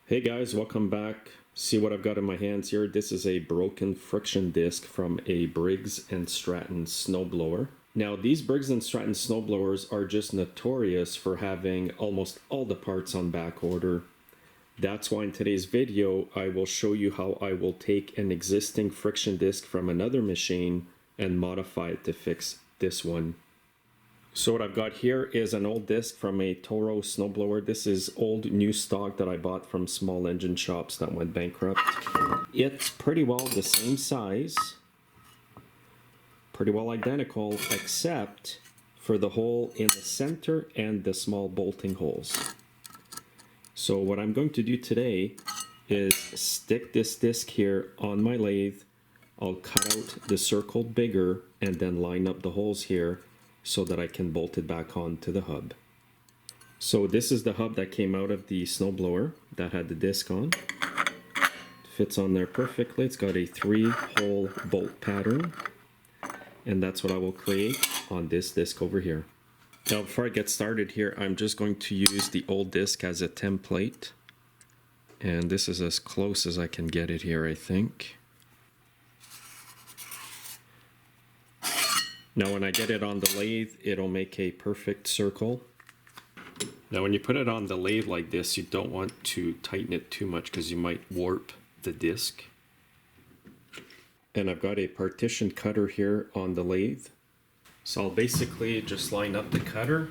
Hey guys, welcome back. See what I've got in my hands here. This is a broken friction disc from a Briggs & Stratton snowblower. Now these Briggs & Stratton snowblowers are just notorious for having almost all the parts on back order. That's why in today's video I will show you how I will take an existing friction disc from another machine and modify it to fix this one. So what I've got here is an old disc from a Toro snowblower. This is old new stock that I bought from small engine shops that went bankrupt. It's pretty well the same size, pretty well identical, except for the hole in the center and the small bolting holes. So what I'm going to do today is stick this disc here on my lathe. I'll cut out the circle bigger and then line up the holes here so that I can bolt it back onto the hub. So this is the hub that came out of the snowblower that had the disc on. It fits on there perfectly. It's got a 3-hole bolt pattern, and that's what I will create on this disc over here. Now before I get started here, I'm just going to use the old disc as a template, and this is as close as I can get it here, I think. Now when I get it on the lathe, it'll make a perfect circle. Now when you put it on the lathe like this, you don't want to tighten it too much because you might warp the disc. And I've got a partition cutter here on the lathe. So I'll basically just line up the cutter.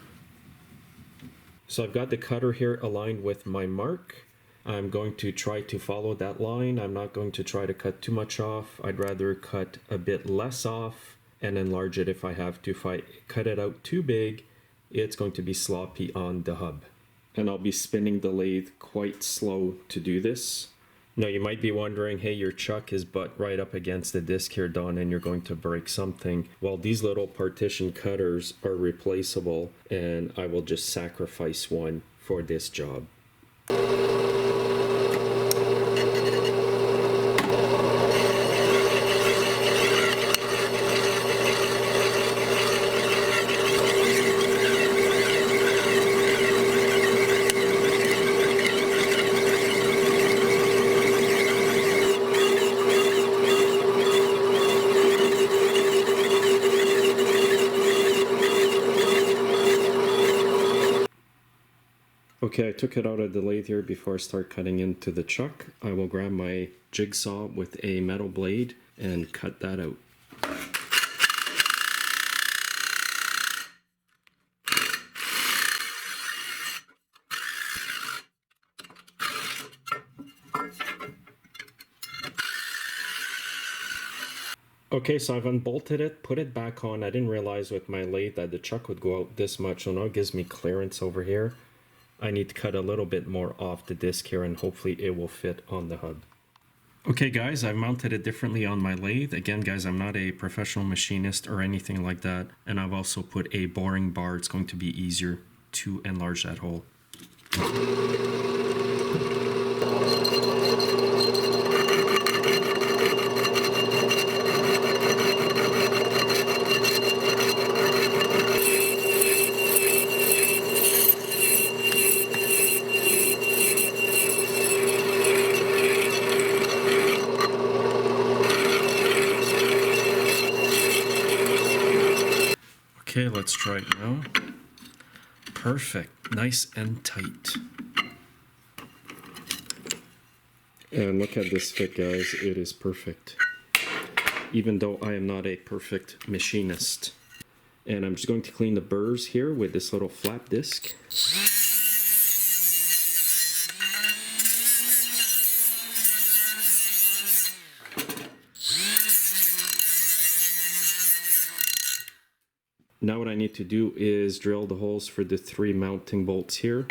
So I've got the cutter here aligned with my mark. I'm going to try to follow that line. I'm not going to try to cut too much off. I'd rather cut a bit less off and enlarge it if I have to. If I cut it out too big, it's going to be sloppy on the hub. And I'll be spinning the lathe quite slow to do this. Now you might be wondering, hey, your chuck is butt right up against the disc here, Don, and you're going to break something. Well, these little partition cutters are replaceable, and I will just sacrifice one for this job. Okay, I took it out of the lathe here before I start cutting into the chuck. I will grab my jigsaw with a metal blade and cut that out. Okay, so I've unbolted it, put it back on. I didn't realize with my lathe that the chuck would go out this much, so now it gives me clearance over here. I need to cut a little bit more off the disc here and hopefully it will fit on the hub. Okay guys, I've mounted it differently on my lathe. Again guys, I'm not a professional machinist or anything like that. And I've also put a boring bar. It's going to be easier to enlarge that hole. Okay, let's try it now. Perfect, nice and tight. And look at this fit, guys, it is perfect. Even though I am not a perfect machinist. And I'm just going to clean the burrs here with this little flap disc. Now what I need to do is drill the holes for the 3 mounting bolts here.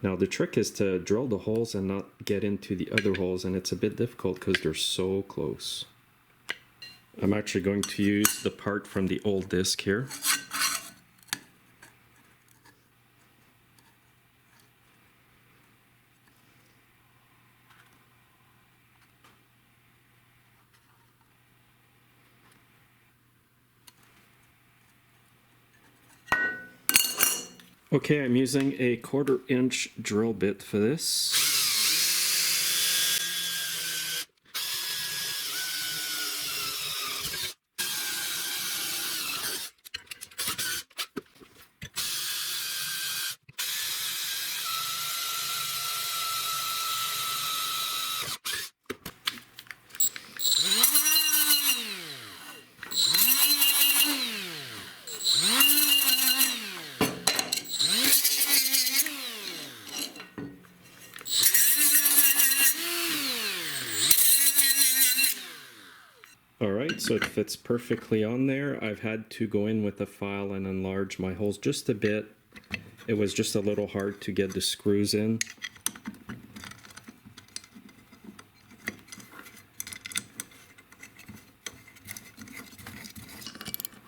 Now the trick is to drill the holes and not get into the other holes, and it's a bit difficult because they're so close. I'm actually going to use the part from the old disc here. Okay, I'm using a 1/4-inch drill bit for this. Alright, so it fits perfectly on there. I've had to go in with a file and enlarge my holes just a bit. It was just a little hard to get the screws in.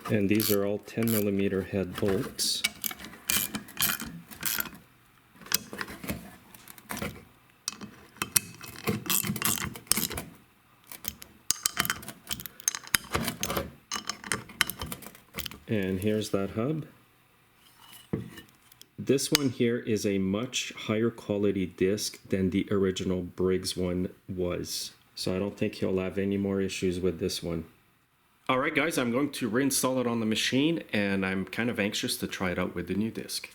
And these are all 10mm head bolts. And here's that hub. This one here is a much higher quality disc than the original Briggs one was. So I don't think you'll have any more issues with this one. Alright guys, I'm going to reinstall it on the machine, and I'm kind of anxious to try it out with the new disc.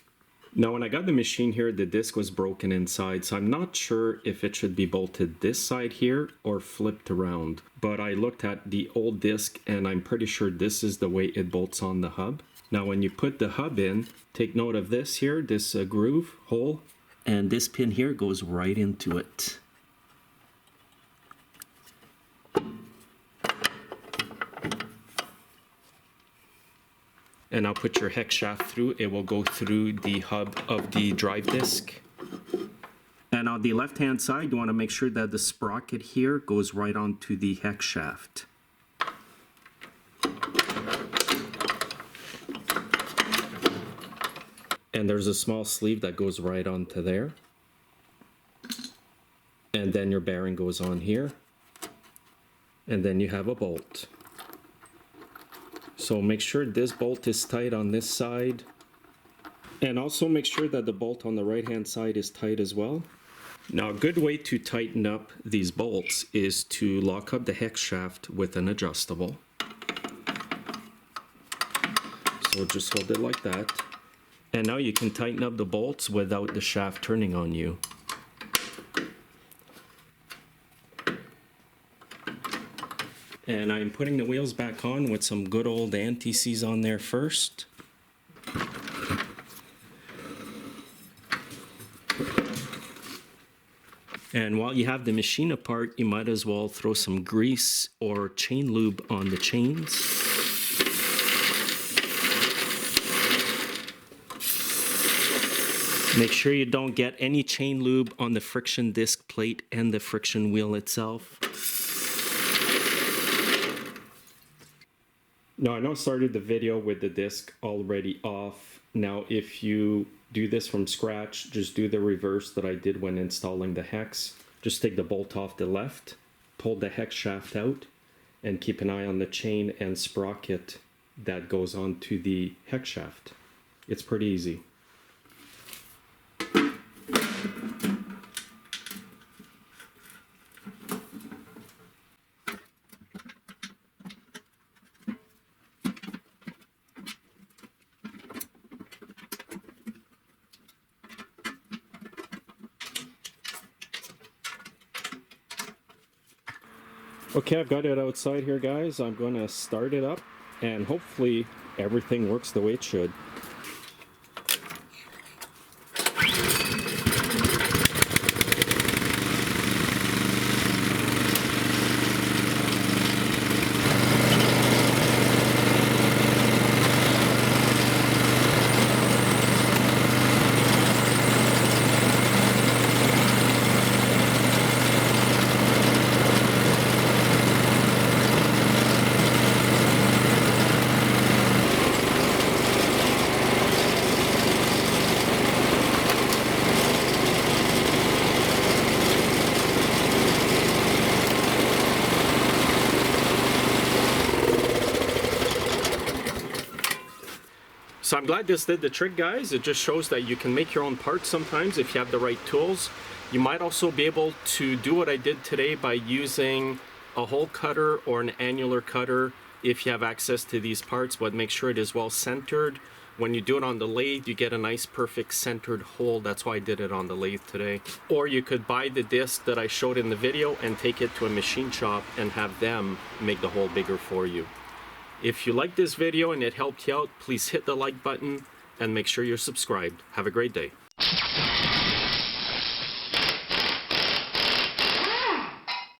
Now when I got the machine here, the disc was broken inside, so I'm not sure if it should be bolted this side here or flipped around. But I looked at the old disc and I'm pretty sure this is the way it bolts on the hub. Now when you put the hub in, take note of this here, this groove hole, and this pin here goes right into it. And I'll put your hex shaft through. It will go through the hub of the drive disc. And on the left hand side, you want to make sure that the sprocket here goes right onto the hex shaft. And there's a small sleeve that goes right onto there. And then your bearing goes on here. And then you have a bolt. So make sure this bolt is tight on this side. And also make sure that the bolt on the right hand side is tight as well. Now a good way to tighten up these bolts is to lock up the hex shaft with an adjustable. So just hold it like that. And now you can tighten up the bolts without the shaft turning on you. And I'm putting the wheels back on with some good old anti-seize on there first. And while you have the machine apart, you might as well throw some grease or chain lube on the chains. Make sure you don't get any chain lube on the friction disc plate and the friction wheel itself. Now I know I started the video with the disc already off. Now if you do this from scratch, just do the reverse that I did when installing the hex. Just take the bolt off the left, pull the hex shaft out, and keep an eye on the chain and sprocket that goes onto the hex shaft. It's pretty easy. Okay, I've got it outside here, guys. I'm going to start it up, and hopefully everything works the way it should. So I'm glad this did the trick, guys. It just shows that you can make your own parts sometimes if you have the right tools. You might also be able to do what I did today by using a hole cutter or an annular cutter if you have access to these parts, but make sure it is well centered. When you do it on the lathe, you get a nice perfect centered hole. That's why I did it on the lathe today. Or you could buy the disc that I showed in the video and take it to a machine shop and have them make the hole bigger for you. If you liked this video and it helped you out, please hit the like button and make sure you're subscribed. Have a great day.